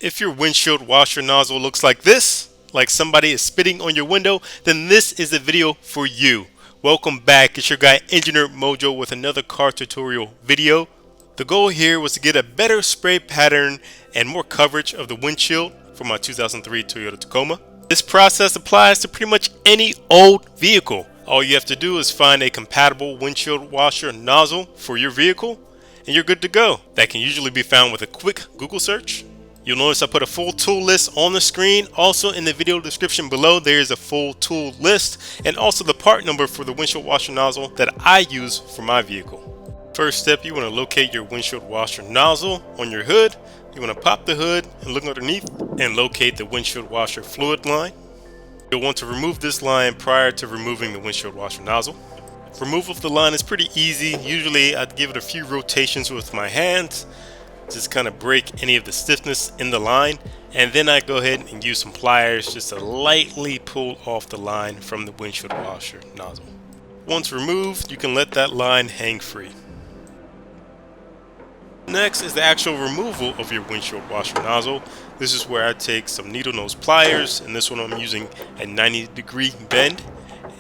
If your windshield washer nozzle looks like this, like somebody is spitting on your window, then this is the video for you. Welcome back, it's your guy Engineer Mojo with another car tutorial video. The goal here was to get a better spray pattern and more coverage of the windshield for my 2003 Toyota Tacoma. This process applies to pretty much any old vehicle. All you have to do is find a compatible windshield washer nozzle for your vehicle and you're good to go. That can usually be found with a quick Google search. You'll notice I put a full tool list on the screen. Also in the video description below, there is a full tool list and also the part number for the windshield washer nozzle that I use for my vehicle. First step, you want to locate your windshield washer nozzle on your hood. You want to pop the hood and look underneath and locate the windshield washer fluid line. You'll want to remove this line prior to removing the windshield washer nozzle. Removal of the line is pretty easy. Usually I'd give it a few rotations with my hands. Just kind of break any of the stiffness in the line, and then I go ahead and use some pliers just to lightly pull off the line from the windshield washer nozzle. Once removed, you can let that line hang free. Next is the actual removal of your windshield washer nozzle. This is where I take some needle nose pliers, and this one I'm using a 90-degree bend,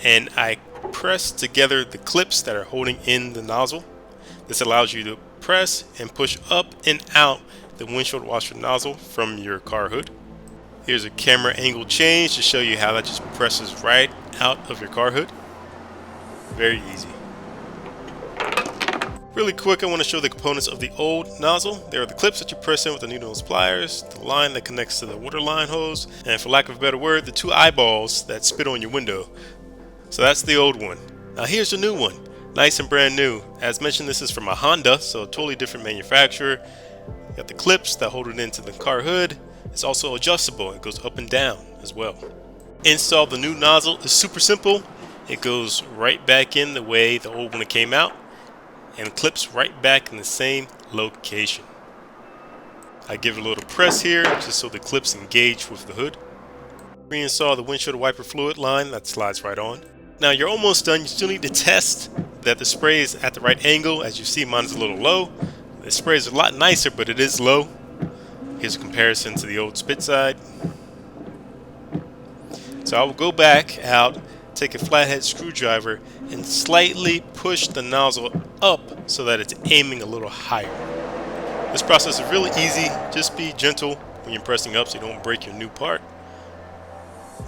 and I press together the clips that are holding in the nozzle. This allows you to press and push up and out the windshield washer nozzle from your car hood. Here's a camera angle change to show you how that just presses right out of your car hood. Very easy. Really quick, I want to show the components of the old nozzle. There are the clips that you press in with the needle nose pliers, the line that connects to the water line hose, and for lack of a better word, the two eyeballs that spit on your window. So that's the old one. Now here's the new one. Nice and brand new. As mentioned, this is from a Honda, so a totally different manufacturer. You got the clips that hold it into the car hood. It's also adjustable. It goes up and down as well. Install the new nozzle is super simple. It goes right back in the way the old one came out and clips right back in the same location. I give it a little press here just so the clips engage with the hood. Reinstall the windshield wiper fluid line that slides right on. Now you're almost done. You still need to test that the spray is at the right angle. As you see, mine is a little low. The spray is a lot nicer, but it is low. Here's a comparison to the old spit side. So I will go back out, take a flathead screwdriver, and slightly push the nozzle up so that it's aiming a little higher. This process is really easy. Just be gentle when you're pressing up so you don't break your new part.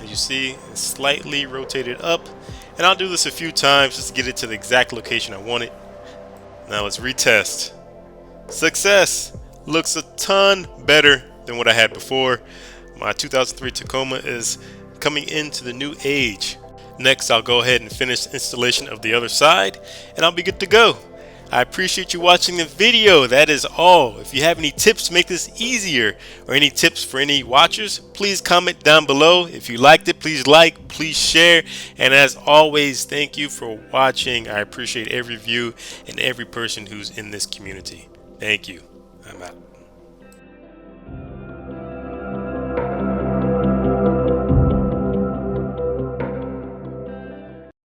As you see, it's slightly rotated up, and I'll do this a few times just to get it to the exact location I want it. Now let's retest. Success! Looks a ton better than what I had before. My 2003 Tacoma is coming into the new age. Next, I'll go ahead and finish installation of the other side, and I'll be good to go. I appreciate you watching the video. That is all. If you have any tips to make this easier or any tips for any watchers, please comment down below. If you liked it, please like, please share. And as always, thank you for watching. I appreciate every view and every person who's in this community. Thank you. I'm out.